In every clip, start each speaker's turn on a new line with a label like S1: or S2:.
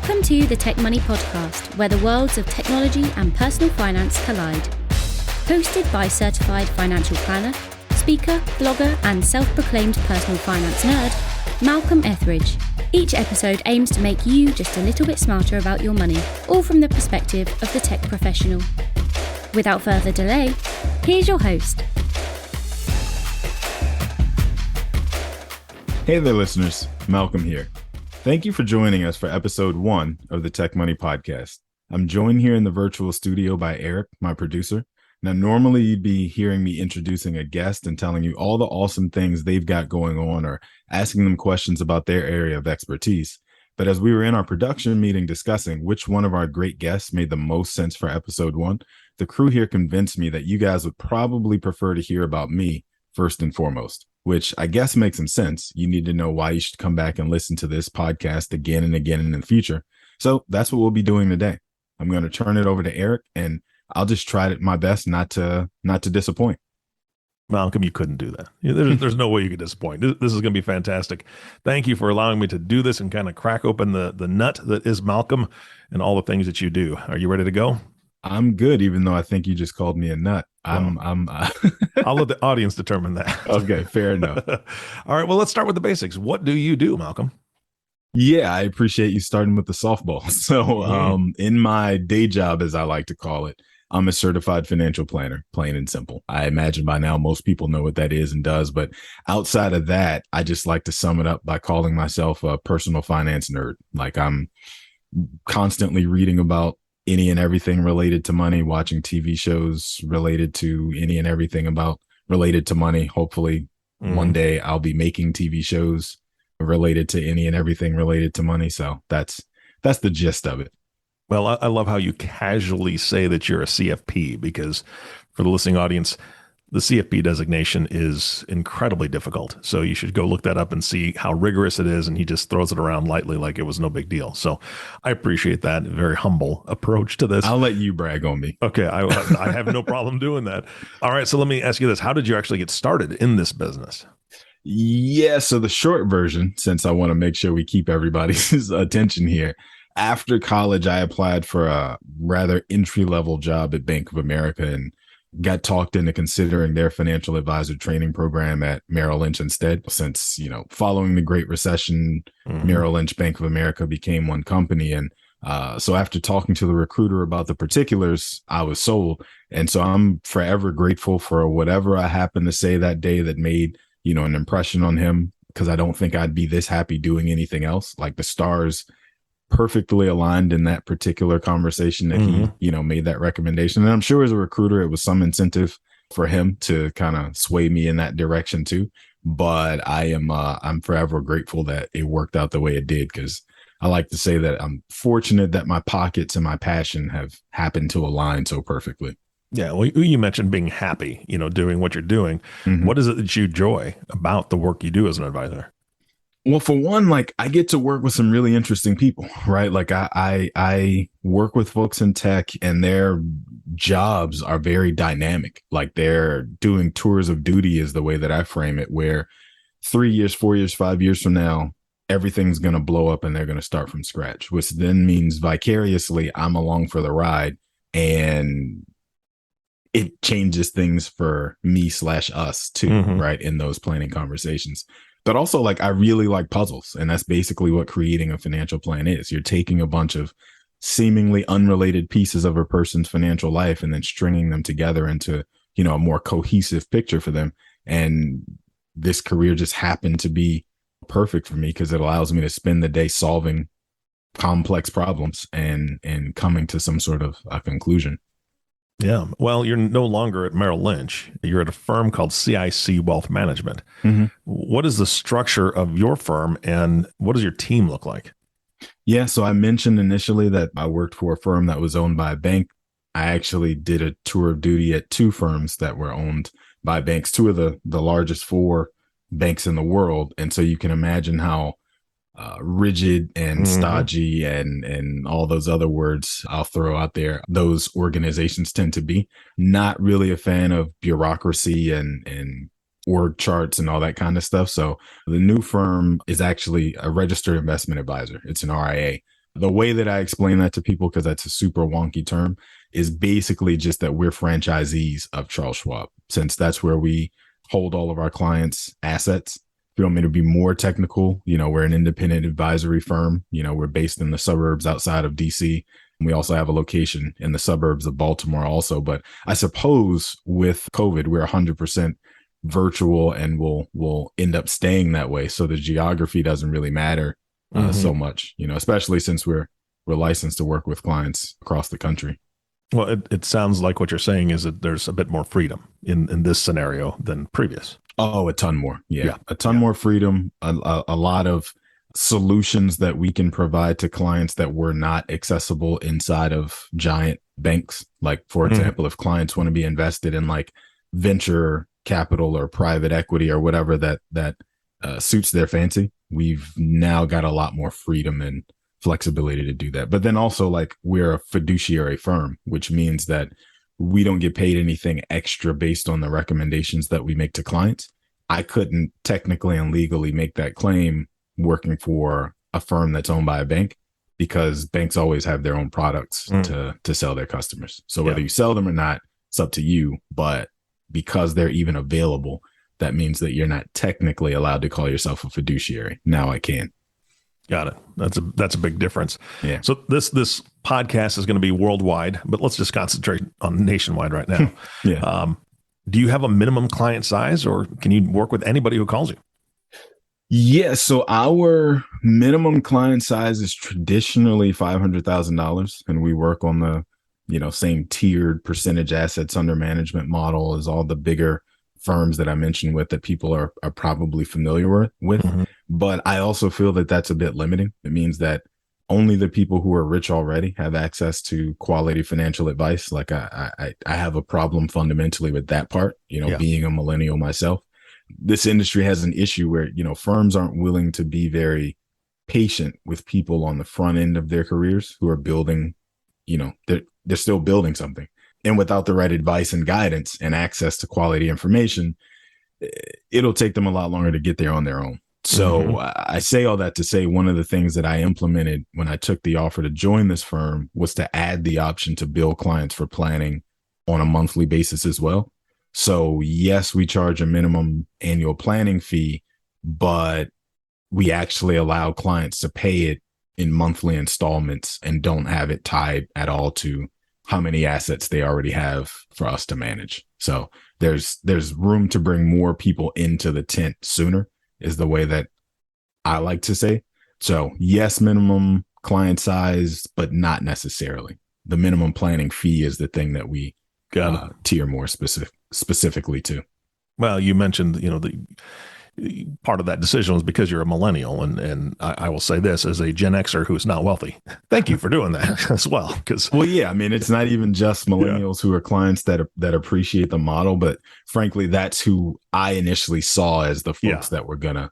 S1: Welcome to the Tech Money Podcast, where the worlds of technology and personal finance collide. Hosted by certified financial planner, speaker, blogger, and self-proclaimed personal finance nerd, Malcom Ethridge. Each episode aims to make you just a little bit smarter about your money, all from the perspective of the tech professional. Without further delay, here's your host.
S2: Hey there, listeners. Malcolm here. Thank you for joining us for episode 1 of the Tech Money Podcast. I'm joined here in the virtual studio by Eric, my producer. Now, normally you'd be hearing me introducing a guest and telling you all the awesome things they've got going on or asking them questions about their area of expertise. But as we were in our production meeting discussing which one of our great guests made the most sense for episode 1, the crew here convinced me that you guys would probably prefer to hear about me first and foremost, which I guess makes some sense. You need to know why you should come back and listen to this podcast again and again in the future. So that's what we'll be doing today. I'm going to turn it over to Eric, and I'll just try my best not to disappoint.
S3: Malcolm, you couldn't do that. There's no way you could disappoint. This is going to be fantastic. Thank you for allowing me to do this and kind of crack open the nut that is Malcolm and all the things that you do. Are you ready to go?
S2: I'm good, even though I think you just called me a nut.
S3: I'll let the audience determine that.
S2: Okay, fair enough.
S3: All right, well, let's start with the basics. What do you do, Malcolm?
S2: Yeah, I appreciate you starting with the softball. So in my day job, as I like to call it, I'm a certified financial planner, plain and simple. I imagine by now most people know what that is and does. But outside of that, I just like to sum it up by calling myself a personal finance nerd. Like, I'm constantly reading about any and everything related to money, watching TV shows related to any and everything related to money. Hopefully one day I'll be making TV shows related to any and everything related to money. So that's the gist of it.
S3: Well, I love how you casually say that you're a CFP, because for the listening audience, the CFP designation is incredibly difficult. So you should go look that up and see how rigorous it is. And he just throws it around lightly like it was no big deal. So I appreciate that very humble approach to this.
S2: I'll let you brag on me.
S3: Okay. I have no problem doing that. All right. So let me ask you this. How did you actually get started in this business?
S2: Yeah. So the short version, since I want to make sure we keep everybody's attention here, after college, I applied for a rather entry-level job at Bank of America and got talked into considering their financial advisor training program at Merrill Lynch instead. Since, following the Great Recession, Merrill Lynch, Bank of America became one company. And so after talking to the recruiter about the particulars, I was sold. And so I'm forever grateful for whatever I happened to say that day that made, an impression on him, because I don't think I'd be this happy doing anything else. Like, the stars perfectly aligned in that particular conversation that he, made that recommendation. And I'm sure as a recruiter, it was some incentive for him to kind of sway me in that direction too. But I'm forever grateful that it worked out the way it did, because I like to say that I'm fortunate that my pockets and my passion have happened to align so perfectly.
S3: Yeah. Well, you mentioned being happy, doing what you're doing. What is it that you enjoy about the work you do as an advisor?
S2: Well, for one, I get to work with some really interesting people, right? Like, I work with folks in tech, and their jobs are very dynamic. Like, they're doing tours of duty is the way that I frame it, where 3 years, 4 years, 5 years from now, everything's going to blow up and they're going to start from scratch, which then means vicariously I'm along for the ride, and it changes things for me/us too, right? In those planning conversations. But also, I really like puzzles, and that's basically what creating a financial plan is. You're taking a bunch of seemingly unrelated pieces of a person's financial life and then stringing them together into, a more cohesive picture for them. And this career just happened to be perfect for me, because it allows me to spend the day solving complex problems and coming to some sort of a conclusion.
S3: Yeah. Well, you're no longer at Merrill Lynch. You're at a firm called CIC Wealth Management. What is the structure of your firm, and what does your team look like?
S2: Yeah. So I mentioned initially that I worked for a firm that was owned by a bank. I actually did a tour of duty at 2 firms that were owned by banks, 2 of the largest 4 banks in the world. And so you can imagine how rigid and stodgy and all those other words I'll throw out there those organizations tend to be. Not really a fan of bureaucracy and org charts and all that kind of stuff. So the new firm is actually a registered investment advisor. It's an RIA. the way that I explain that to people, because that's a super wonky term, is basically just that we're franchisees of Charles Schwab, since that's where we hold all of our clients' assets. If you want me to be more technical, we're an independent advisory firm. We're based in the suburbs outside of DC. We also have a location in the suburbs of Baltimore also. But I suppose with COVID, we're 100% virtual and will end up staying that way. So the geography doesn't really matter so much, especially since we're licensed to work with clients across the country.
S3: Well, it sounds like what you're saying is that there's a bit more freedom in this scenario than previous.
S2: Oh, a ton more. Yeah. A ton more freedom, a lot of solutions that we can provide to clients that were not accessible inside of giant banks. Like, for example, if clients want to be invested in like venture capital or private equity or whatever that suits their fancy, we've now got a lot more freedom and flexibility to do that. But then also, like, we're a fiduciary firm, which means that we don't get paid anything extra based on the recommendations that we make to clients. I couldn't technically and legally make that claim working for a firm that's owned by a bank, because banks always have their own products to sell their customers. So whether you sell them or not, it's up to you. But because they're even available, that means that you're not technically allowed to call yourself a fiduciary. Now I can.
S3: Got it. That's a big difference.
S2: Yeah.
S3: So this podcast is going to be worldwide, but let's just concentrate on nationwide right now. Do you have a minimum client size, or can you work with anybody who calls you?
S2: Yeah. So our minimum client size is traditionally $500,000, and we work on the same tiered percentage assets under management model as all the bigger firms that I mentioned with that people are probably familiar with. But I also feel that that's a bit limiting. It means that only the people who are rich already have access to quality financial advice. Like I have a problem fundamentally with that part, being a millennial myself. This industry has an issue where, firms aren't willing to be very patient with people on the front end of their careers who are building, they're still building something. And without the right advice and guidance and access to quality information, it'll take them a lot longer to get there on their own. So I say all that to say, one of the things that I implemented when I took the offer to join this firm was to add the option to bill clients for planning on a monthly basis as well. So yes, we charge a minimum annual planning fee, but we actually allow clients to pay it in monthly installments and don't have it tied at all to how many assets they already have for us to manage. So there's room to bring more people into the tent sooner, is the way that I like to say. So yes, minimum client size, but not necessarily. The minimum planning fee is the thing that we tier more specifically to.
S3: Well, you mentioned, the part of that decision was because you're a millennial, and I will say this as a Gen Xer who's not wealthy. Thank you for doing that as well.
S2: I mean, it's not even just millennials who are clients that appreciate the model, but frankly, that's who I initially saw as the folks that were gonna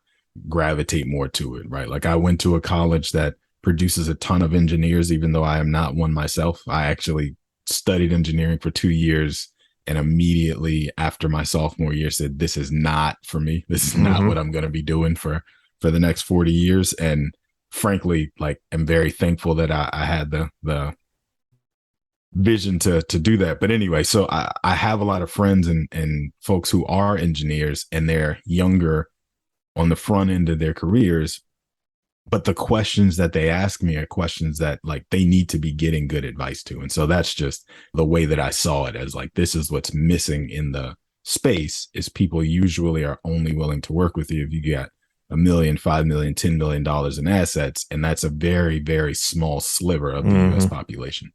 S2: gravitate more to it, right? Like, I went to a college that produces a ton of engineers, even though I am not one myself. I actually studied engineering for 2 years, and immediately after my sophomore year said, this is not for me. This is not what I'm going to be doing for the next 40 years. And frankly, like, I'm very thankful that I had the vision to do that. But anyway, so I have a lot of friends and folks who are engineers, and they're younger on the front end of their careers. But the questions that they ask me are questions that, like, they need to be getting good advice to. And so that's just the way that I saw it, as like, this is what's missing in the space, is people usually are only willing to work with you if you got $1 million, $5 million, $10 million in assets. And that's a very, very small sliver of the US population.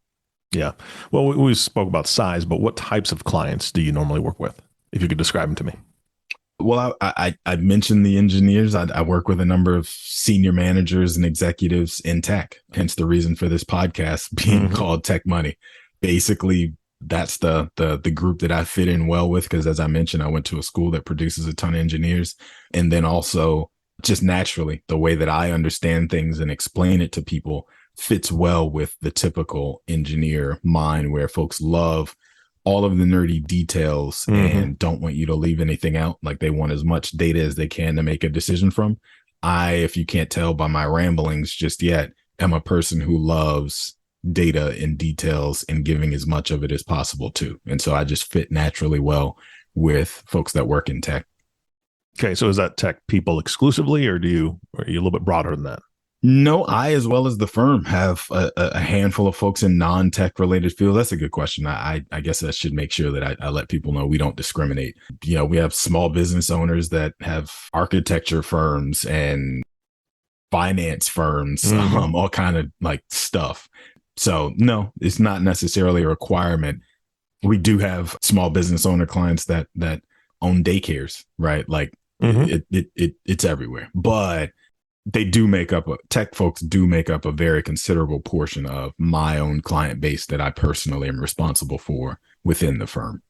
S3: Yeah. Well, we spoke about size, but what types of clients do you normally work with, if you could describe them to me?
S2: Well, I mentioned the engineers. I work with a number of senior managers and executives in tech, hence the reason for this podcast being called Tech Money. Basically, that's the group that I fit in well with, because as I mentioned, I went to a school that produces a ton of engineers. And then also, just naturally, the way that I understand things and explain it to people fits well with the typical engineer mind, where folks love all of the nerdy details and don't want you to leave anything out. Like, they want as much data as they can to make a decision from. If you can't tell by my ramblings just yet, am a person who loves data and details and giving as much of it as possible too. And so I just fit naturally well with folks that work in tech.
S3: Okay, so is that tech people exclusively, or are you a little bit broader than that?
S2: No, I, as well as the firm, have a handful of folks in non-tech related fields. That's a good question. I guess I should make sure that I let people know we don't discriminate. We have small business owners that have architecture firms and finance firms, all kind of like stuff. So no, it's not necessarily a requirement. We do have small business owner clients that own daycares, right? Like it's everywhere, but tech folks do make up a very considerable portion of my own client base that I personally am responsible for within the firm.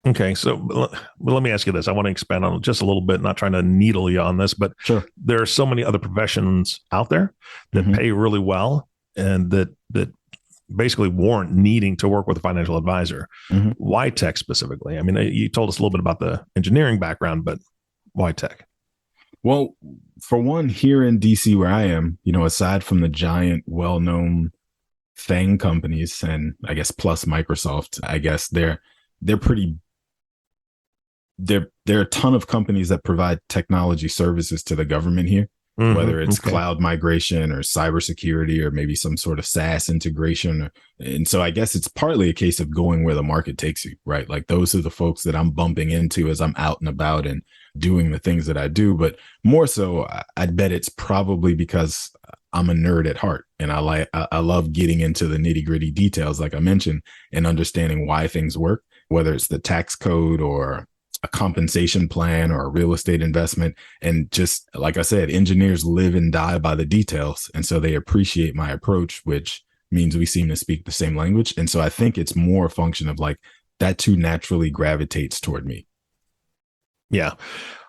S3: Okay, so well, let me ask you this. I want to expand on it just a little bit, not trying to needle you on this, but
S2: sure,
S3: there are so many other professions out there that pay really well and that basically warrant needing to work with a financial advisor. Why tech specifically? I mean, you told us a little bit about the engineering background, but why tech?
S2: Well, for one, here in DC where I am, aside from the giant, well-known FANG companies, and I guess plus Microsoft, I guess there are a ton of companies that provide technology services to the government here, whether it's cloud migration or cybersecurity or maybe some sort of SaaS integration. And so I guess it's partly a case of going where the market takes you, right? Like those are the folks that I'm bumping into as I'm out and about and doing the things that I do. But more so, I'd bet it's probably because I'm a nerd at heart and I love getting into the nitty gritty details, like I mentioned, and understanding why things work, whether it's the tax code or a compensation plan or a real estate investment. And just like I said, engineers live and die by the details. And so they appreciate my approach, which means we seem to speak the same language. And so I think it's more a function of like that too naturally gravitates toward me.
S3: Yeah.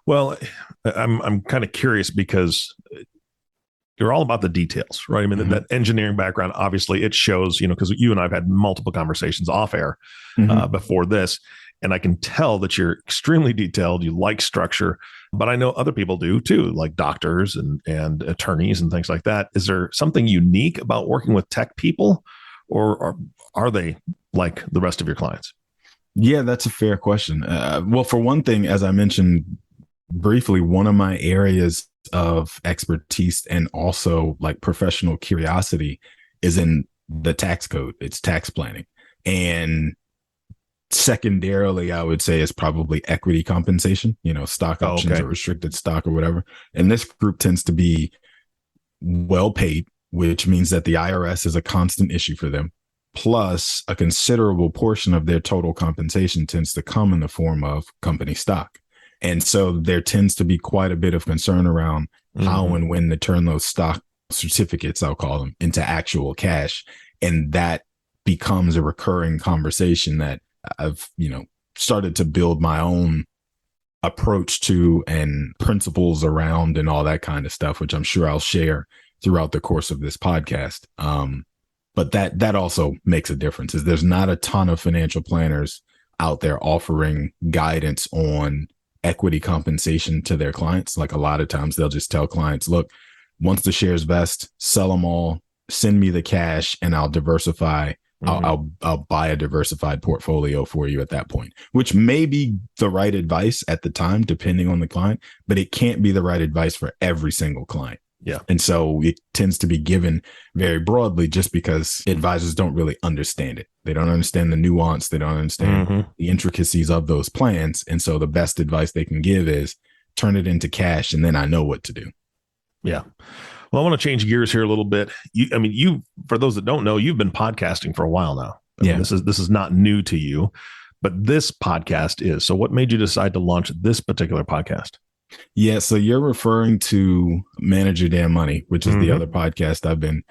S3: Well, I'm kind of curious because you're all about the details, right? I mean, that engineering background, obviously it shows, because you and I've had multiple conversations off air before this. And I can tell that you're extremely detailed. You like structure, but I know other people do too, like doctors and attorneys and things like that. Is there something unique about working with tech people, or are they like the rest of your clients?
S2: Yeah, that's a fair question. Well, for one thing, as I mentioned briefly, one of my areas of expertise and also like professional curiosity is in the tax code. It's tax planning. And secondarily, I would say is probably equity compensation, stock options or restricted stock or whatever. And this group tends to be well paid, which means that the IRS is a constant issue for them. Plus, a considerable portion of their total compensation tends to come in the form of company stock. And so there tends to be quite a bit of concern around how and when to turn those stock certificates, I'll call them, into actual cash. And that becomes a recurring conversation that I've, started to build my own approach to and principles around and all that kind of stuff, which I'm sure I'll share throughout the course of this podcast. But that also makes a difference. Is there's not a ton of financial planners out there offering guidance on equity compensation to their clients. Like a lot of times they'll just tell clients, look, once the shares vest, sell them all, send me the cash and I'll diversify. I'll buy a diversified portfolio for you at that point, which may be the right advice at the time, depending on the client, but it can't be the right advice for every single client.
S3: Yeah.
S2: And so it tends to be given very broadly just because advisors don't really understand it. They don't understand the nuance. They don't understand the intricacies of those plans. And so the best advice they can give is turn it into cash and then I know what to do.
S3: Yeah. Well, I want to change gears here a little bit. You, for those that don't know, you've been podcasting for a while now. This is not new to you, but this podcast is. So what made you decide to launch this particular podcast?
S2: Yeah. So you're referring to Manage Your Damn Money, which is the other podcast I've been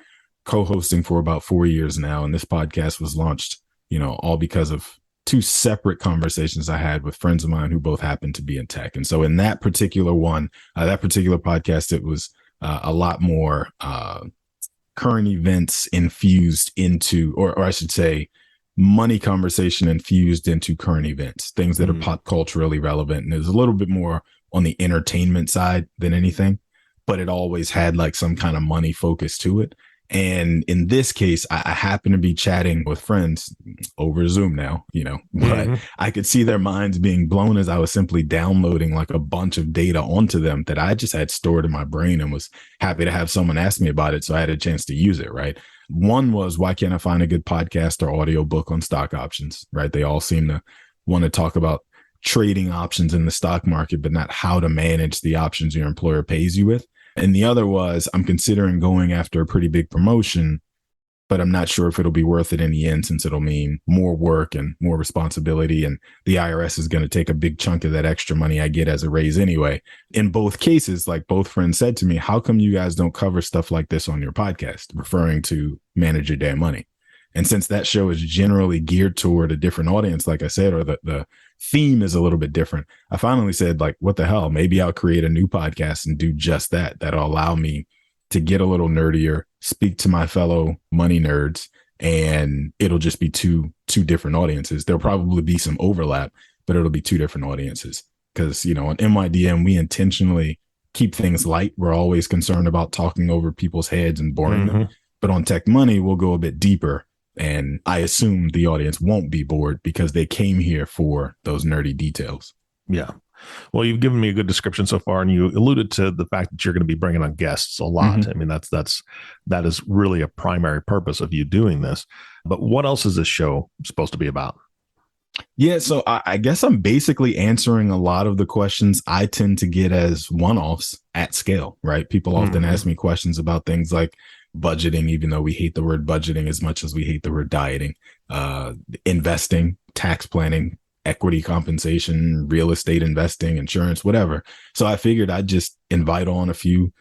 S2: co-hosting for about 4 years now. And this podcast was launched, all because of two separate conversations I had with friends of mine who both happen to be in tech. And so in that particular one, that particular podcast, it was a lot more current events infused into, or I should say, money conversation infused into current events, things that are pop culturally relevant. And it was a little bit more on the entertainment side than anything, but it always had like some kind of money focus to it. And in this case, I happen to be chatting with friends over Zoom now, but I could see their minds being blown as I was simply downloading like a bunch of data onto them that I just had stored in my brain and was happy to have someone ask me about it. So I had a chance to use it, right? One was, why can't I find a good podcast or audio book on stock options, right? They all seem to want to talk about trading options in the stock market, but not how to manage the options your employer pays you with. And the other was, I'm considering going after a pretty big promotion, but I'm not sure if it'll be worth it in the end, since it'll mean more work and more responsibility. And the IRS is going to take a big chunk of that extra money I get as a raise anyway. In both cases, like both friends said to me, how come you guys don't cover stuff like this on your podcast, referring to Manage Your Damn Money? And since that show is generally geared toward a different audience, like I said, or the theme is a little bit different, I finally said, like, what the hell? Maybe I'll create a new podcast and do just that. That'll allow me to get a little nerdier, speak to my fellow money nerds, and it'll just be two different audiences. There'll probably be some overlap, but it'll be two different audiences. Because, on NYDM, we intentionally keep things light. We're always concerned about talking over people's heads and boring them. But on Tech Money, we'll go a bit deeper. And I assume the audience won't be bored because they came here for those nerdy details.
S3: Yeah. Well, you've given me a good description so far, and you alluded to the fact that you're going to be bringing on guests a lot. I mean, that is really a primary purpose of you doing this. But what else is this show supposed to be about?
S2: Yeah, so I guess I'm basically answering a lot of the questions I tend to get as one-offs at scale, right? People often ask me questions about things like budgeting, even though we hate the word budgeting as much as we hate the word dieting, investing, tax planning, equity compensation, real estate investing, insurance, whatever. So I figured I'd just invite on a few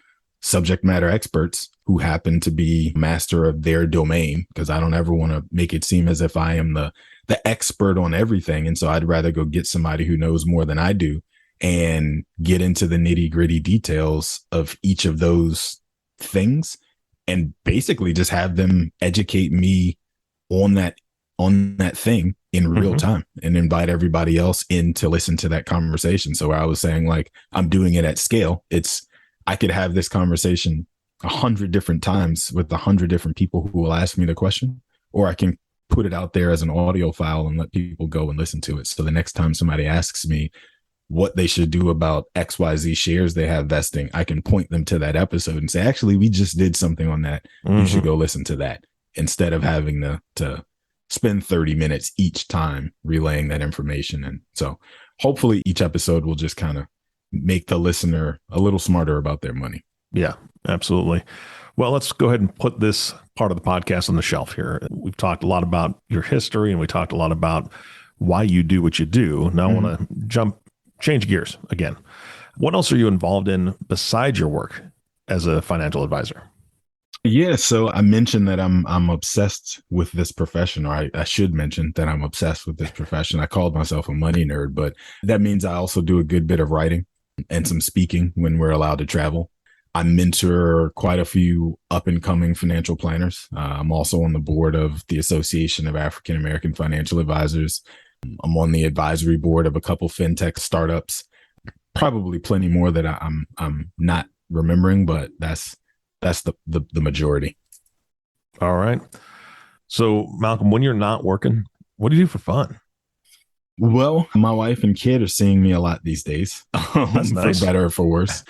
S2: subject matter experts who happen to be master of their domain, because I don't ever want to make it seem as if I am the expert on everything. And so I'd rather go get somebody who knows more than I do and get into the nitty gritty details of each of those things, and basically just have them educate me on that thing in real time, and invite everybody else in to listen to that conversation. So I was saying, like, I'm doing it at scale. I could have this conversation 100 different times with 100 different people who will ask me the question, or I can put it out there as an audio file and let people go and listen to it. So the next time somebody asks me what they should do about XYZ shares they have vesting, I can point them to that episode and say, actually, we just did something on that. You should go listen to that, instead of having to spend 30 minutes each time relaying that information. And so hopefully each episode will just kind of make the listener a little smarter about their money.
S3: Yeah, absolutely. Well, let's go ahead and put this part of the podcast on the shelf here. We've talked a lot about your history, and we talked a lot about why you do what you do. Now I want to change gears again. What else are you involved in besides your work as a financial advisor?
S2: Yeah, so I mentioned that I'm obsessed with this profession, or I should mention that I'm obsessed with this profession. I called myself a money nerd, but that means I also do a good bit of writing and some speaking when we're allowed to travel. I mentor quite a few up and coming financial planners. I'm also on the board of the Association of African American Financial Advisors. I'm on the advisory board of a couple fintech startups. Probably plenty more that I'm not remembering, but that's the majority.
S3: All right. So, Malcolm, when you're not working, what do you do for fun?
S2: Well, my wife and kid are seeing me a lot these days,
S3: That's nice.
S2: for better or for worse,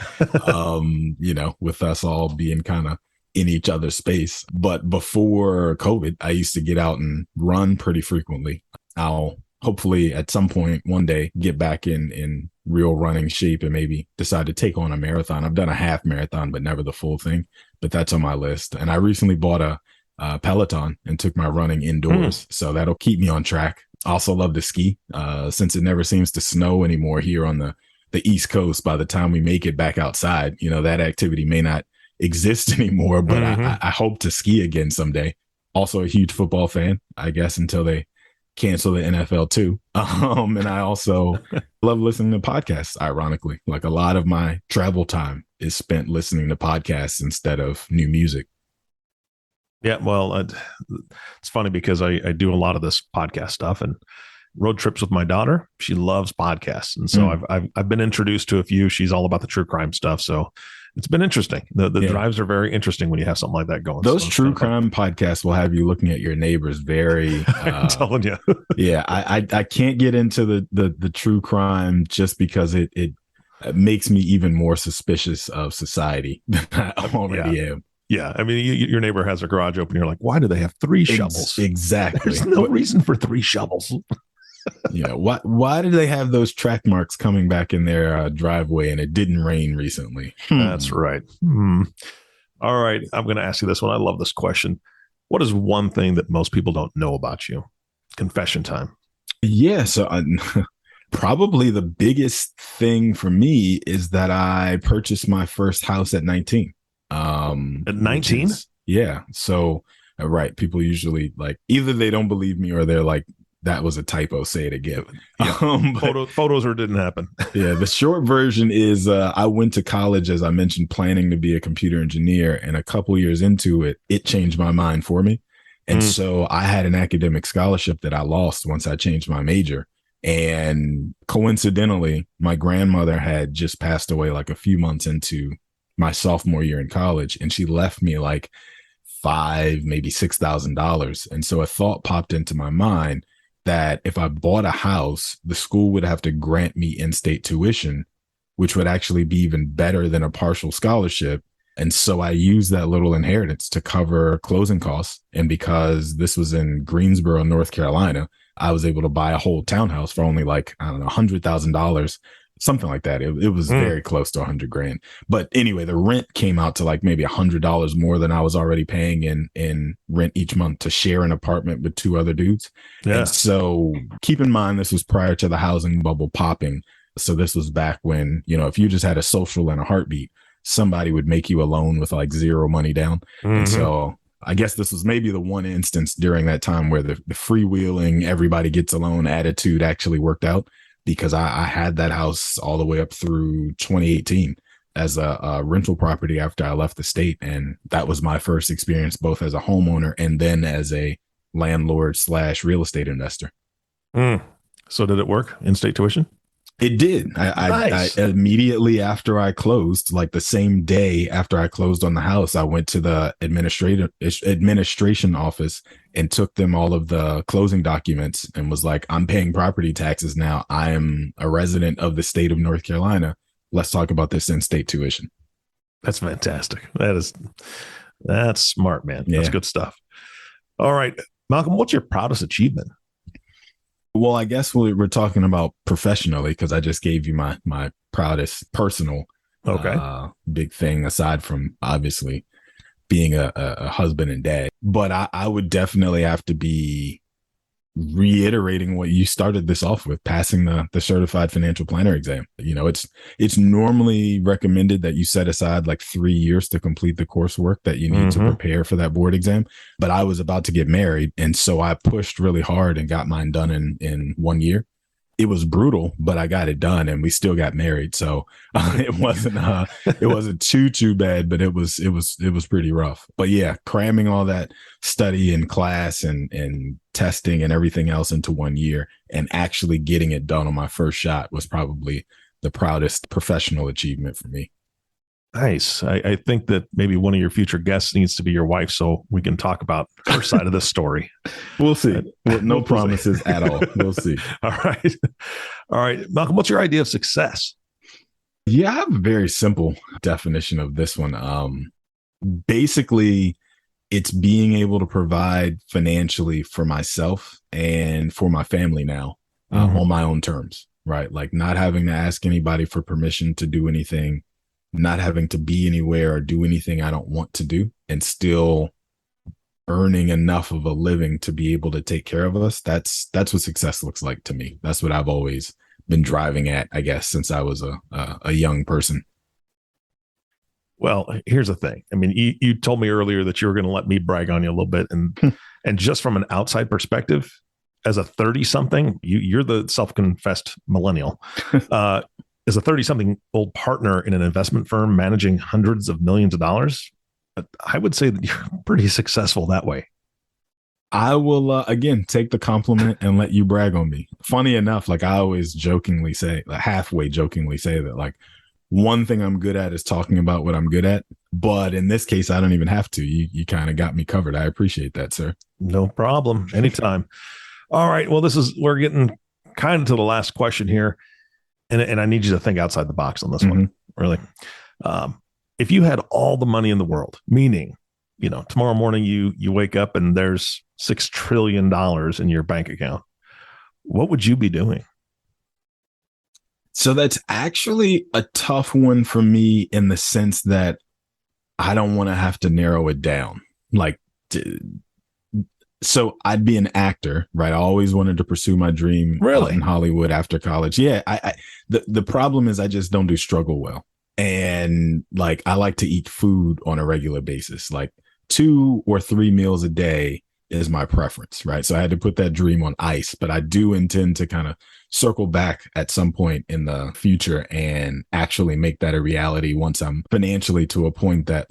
S2: with us all being kind of in each other's space. But before COVID, I used to get out and run pretty frequently. I'll hopefully at some point one day get back in real running shape and maybe decide to take on a marathon. I've done a half marathon, but never the full thing. But that's on my list. And I recently bought a Peloton and took my running indoors. So that'll keep me on track. I also love to ski since it never seems to snow anymore here on the East Coast. By the time we make it back outside, that activity may not exist anymore, but I hope to ski again someday. Also a huge football fan, I guess, until they cancel the NFL too. And I also love listening to podcasts, ironically. Like a lot of my travel time is spent listening to podcasts instead of new music.
S3: Yeah, well, it's funny because I do a lot of this podcast stuff and road trips with my daughter. She loves podcasts. And so I've been introduced to a few. She's all about the true crime stuff. So It's been interesting. The
S2: Yeah.
S3: drives are very interesting when you have something like that going.
S2: Those
S3: So it's
S2: true
S3: kind of fun.
S2: crime podcasts will have you looking at your neighbors very.
S3: I'm telling you.
S2: Yeah, I can't get into the true crime just because it makes me even more suspicious of society than I already am.
S3: Yeah. I mean, your neighbor has a garage open. You're like, why do they have three shovels?
S2: Exactly.
S3: There's no reason for three shovels.
S2: Why do they have those track marks coming back in their driveway and it didn't rain recently?
S3: That's right. All right. I'm going to ask you this one. I love this question. What is one thing that most people don't know about you? Confession time.
S2: Yeah. So probably the biggest thing for me is that I purchased my first house at 19.
S3: At 19?
S2: Yeah. So, right. People usually like either they don't believe me or they're like, that was a typo. Say it again.
S3: Yeah. Photos or it didn't happen.
S2: Yeah. The short version is I went to college, as I mentioned, planning to be a computer engineer. And a couple years into it, it changed my mind for me. And so I had an academic scholarship that I lost once I changed my major. And coincidentally, my grandmother had just passed away like a few months into my sophomore year in college. And she left me like $5,000, maybe $6,000. And so a thought popped into my mind that if I bought a house, the school would have to grant me in-state tuition, which would actually be even better than a partial scholarship. And so I used that little inheritance to cover closing costs. And because this was in Greensboro, North Carolina, I was able to buy a whole townhouse for only like, I don't know, $100,000, something like that. It was very close to $100,000. But anyway, the rent came out to like maybe $100 more than I was already paying in rent each month to share an apartment with two other dudes. Yeah. And so keep in mind, this was prior to the housing bubble popping. So this was back when, if you just had a social and a heartbeat, somebody would make you a loan with like zero money down. And so I guess this was maybe the one instance during that time where the freewheeling, everybody gets a loan attitude actually worked out, because I had that house all the way up through 2018 as a rental property after I left the state. And that was my first experience, both as a homeowner and then as a landlord / real estate investor.
S3: So did it work? In-state tuition?
S2: It did. Nice. I immediately after I closed, like the same day after I closed on the house, I went to the administration office and took them all of the closing documents and was like, I'm paying property taxes now. I am a resident of the state of North Carolina. Let's talk about this in-state tuition.
S3: That's fantastic. That's smart, man.
S2: Yeah.
S3: That's good stuff. All right, Malcolm, what's your proudest achievement?
S2: Well, I guess we're talking about professionally, because I just gave you my proudest personal big thing, aside from obviously being a husband and dad. But I would definitely have to be reiterating what you started this off with, passing the certified financial planner exam. It's normally recommended that you set aside like 3 years to complete the coursework that you need to prepare for that board exam. But I was about to get married, and so I pushed really hard and got mine done in 1 year. It was brutal, but I got it done, and we still got married. So it wasn't too bad, but it was pretty rough. But yeah, cramming all that study and class and testing and everything else into 1 year and actually getting it done on my first shot was probably the proudest professional achievement for me.
S3: Nice. I think that maybe one of your future guests needs to be your wife, so we can talk about her side of this story.
S2: We'll see. No promises at all. We'll see.
S3: All right. Malcolm, what's your idea of success?
S2: Yeah, I have a very simple definition of this one. Basically, it's being able to provide financially for myself and for my family now on my own terms, right? Like not having to ask anybody for permission to do anything, not having to be anywhere or do anything I don't want to do, and still earning enough of a living to be able to take care of us. That's what success looks like to me. That's what I've always been driving at, I guess, since I was a young person.
S3: Well, here's the thing. I mean, you told me earlier that you were going to let me brag on you a little bit. And just from an outside perspective, as a 30-something, you're the self-confessed millennial. As a 30-something old partner in an investment firm managing hundreds of millions of dollars, I would say that you're pretty successful that way.
S2: I will, again, take the compliment and let you brag on me. Funny enough, like I always halfway jokingly say that like one thing I'm good at is talking about what I'm good at. But in this case, I don't even have to. You kind of got me covered. I appreciate that, sir.
S3: No problem. Anytime. All right. Well, we're getting kind of to the last question here. And I need you to think outside the box on this one, really. If you had all the money in the world, meaning, tomorrow morning you wake up and there's $6 trillion in your bank account, what would you be doing?
S2: So that's actually a tough one for me in the sense that I don't want to have to narrow it down. So I'd be an actor, right? I always wanted to pursue my dream out in Hollywood after college. Yeah. The problem is I just don't do struggle well. And I like to eat food on a regular basis, 2 or 3 meals a day is my preference, right? So I had to put that dream on ice, but I do intend to kind of circle back at some point in the future and actually make that a reality once I'm financially to a point that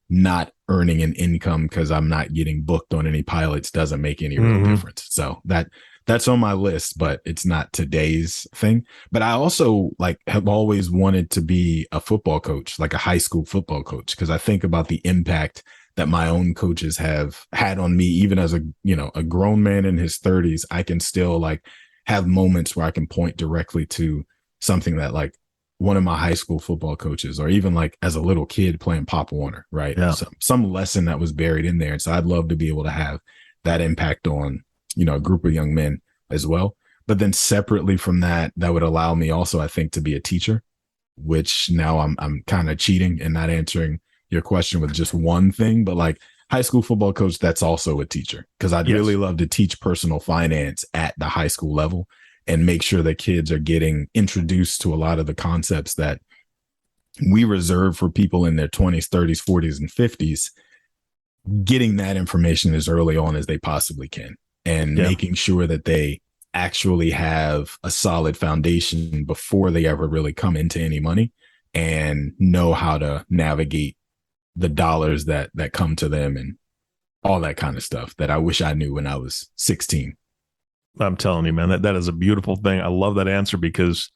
S2: not earning an income because I'm not getting booked on any pilots doesn't make any real difference. So that's on my list, but it's not today's thing. But I also have always wanted to be a football coach, a high school football coach, because I think about the impact that my own coaches have had on me, even as a grown man in his 30s. I can still have moments where I can point directly to something that one of my high school football coaches, or even as a little kid playing Pop Warner, right?
S3: Yeah.
S2: So, some lesson that was buried in there. And so I'd love to be able to have that impact on, a group of young men as well. But then separately from that, that would allow me also, I think, to be a teacher, which now I'm kind of cheating and not answering your question with just one thing, but high school football coach, that's also a teacher, because I'd really love to teach personal finance at the high school level and make sure that kids are getting introduced to a lot of the concepts that we reserve for people in their 20s, 30s, 40s, and 50s, getting that information as early on as they possibly can, and making sure that they actually have a solid foundation before they ever really come into any money and know how to navigate the dollars that come to them and all that kind of stuff that I wish I knew when I was 16.
S3: I'm telling you, man, that is a beautiful thing. I love that answer because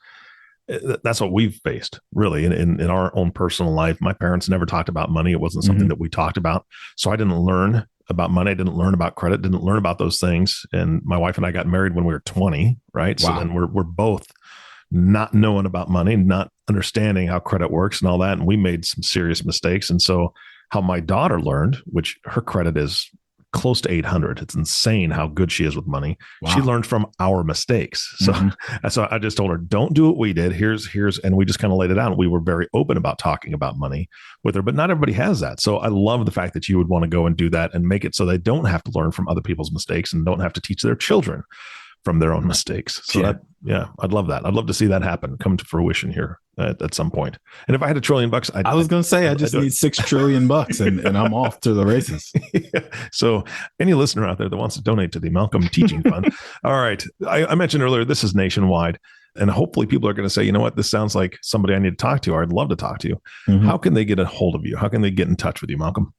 S3: that's what we've faced really in our own personal life. My parents never talked about money. It wasn't something that we talked about. So I didn't learn about money. I didn't learn about credit, didn't learn about those things. And my wife and I got married when we were 20, right? Wow. So then we're both not knowing about money, not understanding how credit works and all that. And we made some serious mistakes. And so how my daughter learned, which her credit is close to 800. It's insane how good she is with money. Wow. She learned from our mistakes. So, so I just told her, don't do what we did. Here's, and we just kind of laid it out. We were very open about talking about money with her, but not everybody has that. So I love the fact that you would want to go and do that and make it so they don't have to learn from other people's mistakes and don't have to teach their children from their own mistakes. So I'd love that. I'd love to see that happen, come to fruition here at some point. And if I had $1 trillion, I was going to say, I just need $6 trillion and I'm off to the races. So any listener out there that wants to donate to the Malcom Teaching Fund. All right. I mentioned earlier, this is nationwide, and hopefully people are going to say, you know what, this sounds like somebody I need to talk to, or I'd love to talk to you. How can they get a hold of you? How can they get in touch with you, Malcom?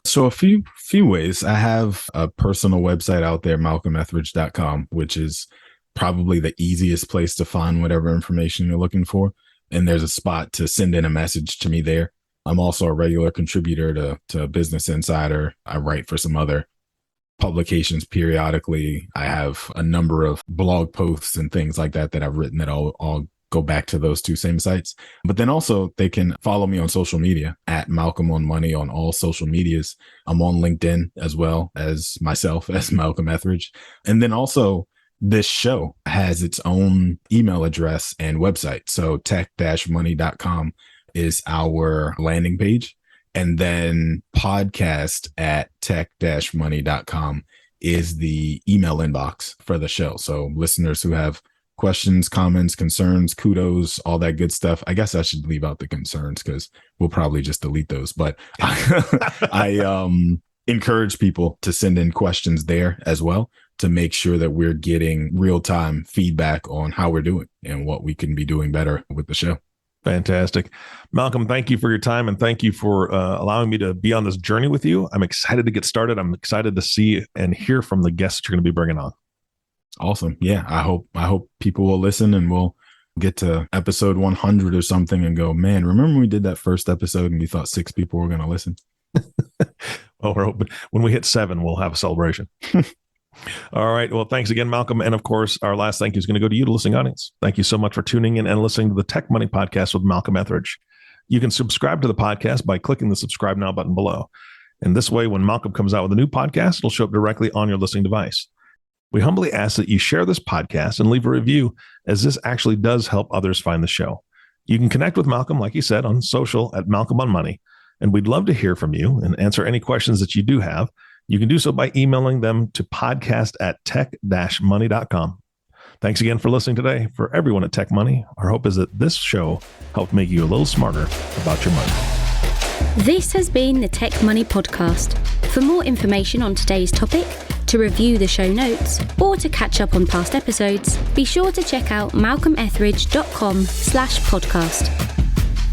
S2: So a few ways. I have a personal website out there, malcometridge.com, which is probably the easiest place to find whatever information you're looking for. And there's a spot to send in a message to me there. I'm also a regular contributor to Business Insider. I write for some other publications periodically. I have a number of blog posts and things like that I've written that all go back to those two same sites. But then also they can follow me on social media at Malcom on Money on all social medias. I'm on LinkedIn as well as myself as Malcom Ethridge. And then also this show has its own email address and website. So tech-money.com is our landing page. And then podcast at tech-money.com is the email inbox for the show. So listeners who have questions, comments, concerns, kudos, all that good stuff. I guess I should leave out the concerns because we'll probably just delete those. But I encourage people to send in questions there as well to make sure that we're getting real-time feedback on how we're doing and what we can be doing better with the show.
S3: Fantastic. Malcom, thank you for your time, and thank you for allowing me to be on this journey with you. I'm excited to get started. I'm excited to see and hear from the guests you're going to be bringing on.
S2: Awesome. Yeah. I hope people will listen and we'll get to episode 100 or something and go, man, remember we did that first episode and we thought 6 people were going to listen?
S3: Well, we're hoping when we hit 7, we'll have a celebration. All right. Well, thanks again, Malcolm. And of course, our last thank you is going to go to you, the listening audience. Thank you so much for tuning in and listening to the Tech Money Podcast with Malcolm Ethridge. You can subscribe to the podcast by clicking the subscribe now button below. And this way, when Malcolm comes out with a new podcast, it'll show up directly on your listening device. We humbly ask that you share this podcast and leave a review, as this actually does help others find the show. You can connect with Malcolm, like he said, on social at Malcom on Money. And we'd love to hear from you and answer any questions that you do have. You can do so by emailing them to podcast@tech-money.com. Thanks again for listening today. For everyone at Tech Money, our hope is that this show helped make you a little smarter about your money.
S1: This has been the Tech Money Podcast. For more information on today's topic, to review the show notes, or to catch up on past episodes, be sure to check out malcolmethridge.com/podcast.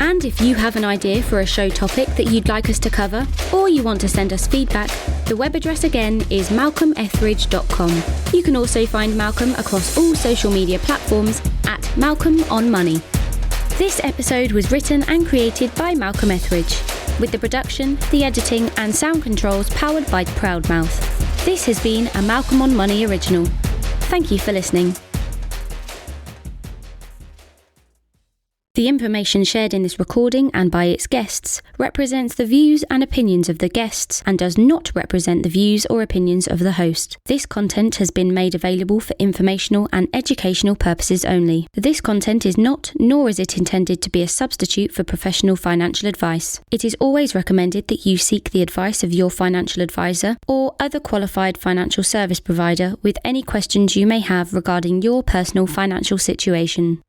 S1: And if you have an idea for a show topic that you'd like us to cover, or you want to send us feedback, the web address again is malcolmethridge.com. You can also find Malcolm across all social media platforms at Malcom on Money. This episode was written and created by Malcolm Ethridge, with the production, the editing and sound controls powered by Proudmouth. This has been a Malcom on Money original. Thank you for listening. The information shared in this recording and by its guests represents the views and opinions of the guests and does not represent the views or opinions of the host. This content has been made available for informational and educational purposes only. This content is not, nor is it intended to be a substitute for professional financial advice. It is always recommended that you seek the advice of your financial advisor or other qualified financial service provider with any questions you may have regarding your personal financial situation.